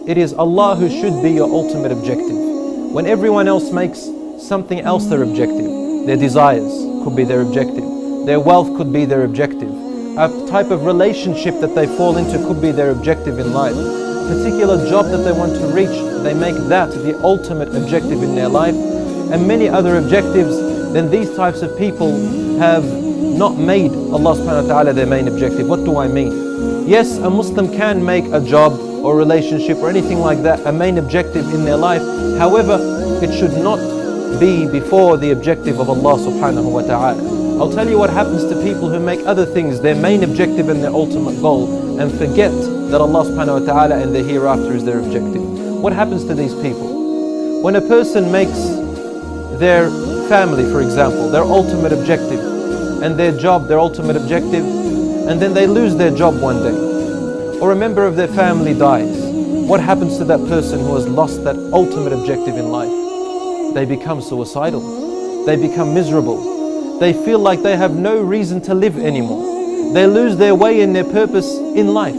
It is Allah who should be your ultimate objective. When everyone else makes something else their objective, their desires could be their objective, their wealth could be their objective, a type of relationship that they fall into could be their objective in life, a particular job that they want to reach, they make that the ultimate objective in their life, and many other objectives, then these types of people have not made Allah subhanahu wa ta'ala their main objective. What do I mean? Yes, a Muslim can make a job or relationship or anything like that a main objective in their life. However, it should not be before the objective of Allah subhanahu wa ta'ala. I'll tell you what happens to people who make other things their main objective and their ultimate goal and forget that Allah subhanahu wa ta'ala and the hereafter is their objective. What happens to these people? When a person makes their family, for example, their ultimate objective, and their job their ultimate objective, and then they lose their job one day, or a member of their family dies, what happens to that person who has lost that ultimate objective in life? They become suicidal. They become miserable. They feel like they have no reason to live anymore. They lose their way and their purpose in life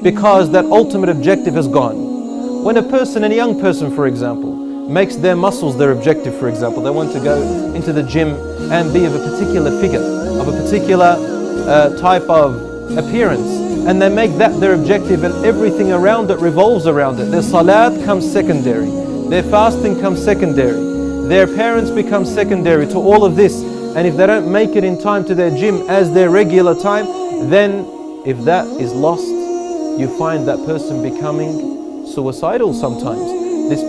because that ultimate objective has gone. When a person, a young person for example, makes their muscles their objective, for example, they want to go into the gym and be of a particular figure, of a particular type of appearance, and they make that their objective and everything around it revolves around it. Their salat comes secondary, their fasting comes secondary, their parents become secondary to all of this, and if they don't make it in time to their gym as their regular time, then if that is lost, you find that person becoming suicidal sometimes.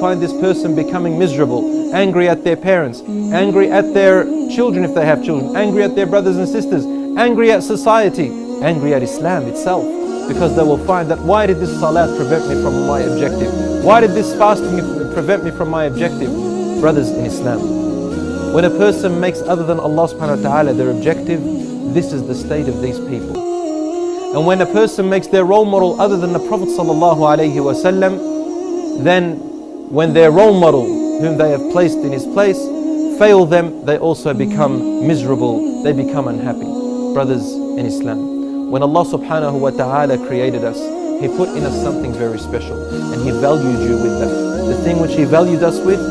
Find this person becoming miserable, angry at their parents, angry at their children if they have children, angry at their brothers and sisters, angry at society, angry at Islam itself, because they will find that why did this salat prevent me from my objective? Why did this fasting prevent me from my objective? Brothers in Islam, when a person makes other than Allah subhanahu wa ta'ala their objective, this is the state of these people. And when a person makes their role model other than the Prophet sallallahu alaihi wasallam, then when their role model, whom they have placed in his place, fail them, they also become miserable, they become unhappy. Brothers in Islam, when Allah subhanahu wa ta'ala created us, He put in us something very special, and He valued you with that. The thing which He valued us with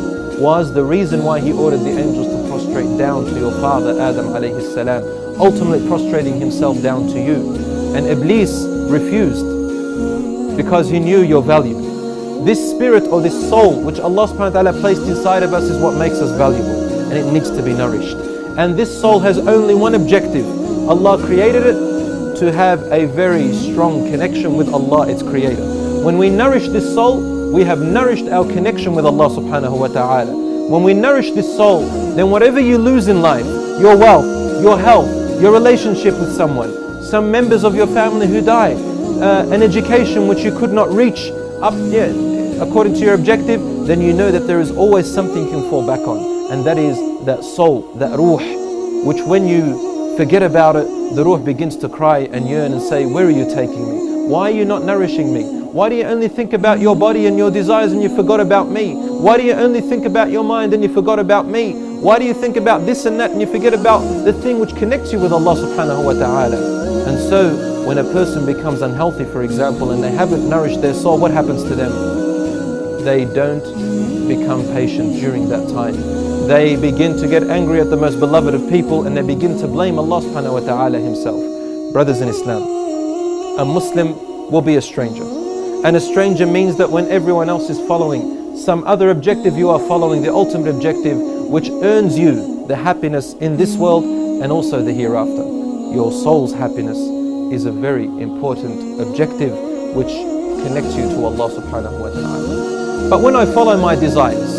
was the reason why He ordered the angels to prostrate down to your father Adam alayhi salam, ultimately prostrating himself down to you. And Iblis refused because he knew your value. This spirit or this soul which Allah subhanahu wa ta'ala placed inside of us is what makes us valuable, and it needs to be nourished. And this soul has only one objective. Allah created it to have a very strong connection with Allah, its creator. When we nourish this soul, we have nourished our connection with Allah subhanahu wa ta'ala. When we nourish this soul, then whatever you lose in life, your wealth, your health, your relationship with someone, some members of your family who die, an education which you could not reach up yet according to your objective, then you know that there is always something you can fall back on, and that is that soul, that ruh, which when you forget about it, the ruh begins to cry and yearn and say, where are you taking me? Why are you not nourishing me? Why do you only think about your body and your desires and you forgot about me? Why do you only think about your mind and you forgot about me? Why do you think about this and that and you forget about the thing which connects you with Allah subhanahu wa ta'ala? And so when a person becomes unhealthy, for example, and they haven't nourished their soul, what happens to them? They don't become patient during that time. They begin to get angry at the most beloved of people, and they begin to blame Allah subhanahu wa ta'ala Himself. Brothers in Islam, a Muslim will be a stranger. And a stranger means that when everyone else is following some other objective, you are following the ultimate objective which earns you the happiness in this world and also the hereafter. Your soul's happiness is a very important objective which connects you to Allah subhanahu wa ta'ala. But when I follow my desires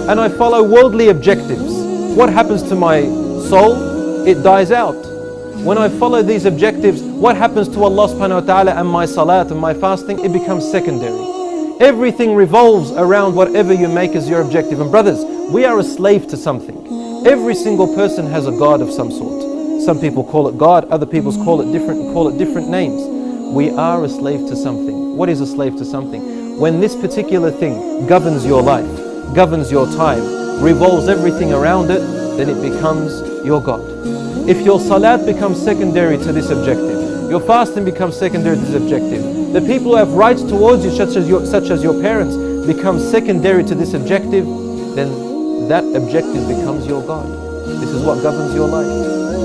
and I follow worldly objectives, what happens to my soul? It dies out. When I follow these objectives, what happens to Allah subhanahu wa ta'ala and my salat and my fasting? It becomes secondary. Everything revolves around whatever you make as your objective. And brothers, we are a slave to something. Every single person has a God of some sort. Some people call it God, other people call it different names. We are a slave to something. What is a slave to something? When this particular thing governs your life, governs your time, revolves everything around it, then it becomes your God. If your salat becomes secondary to this objective, Your fasting becomes secondary to this objective. The people who have rights towards you, such as your parents, become secondary to this objective, then that objective becomes your God. This is what governs your life.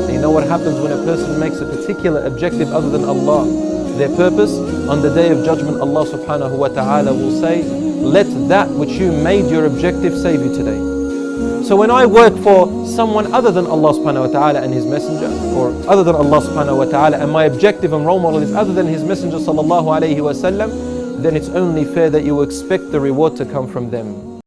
And you know what happens when a person makes a particular objective other than Allah, their purpose? On the Day of Judgment, Allah subhanahu wa ta'ala will say, let that which you made your objective save you today. So when I work for someone other than Allah subhanahu wa ta'ala and His Messenger, or other than Allah subhanahu wa ta'ala, and my objective and role model is other than His Messenger sallallahu alayhi wa sallam, then it's only fair that you expect the reward to come from them.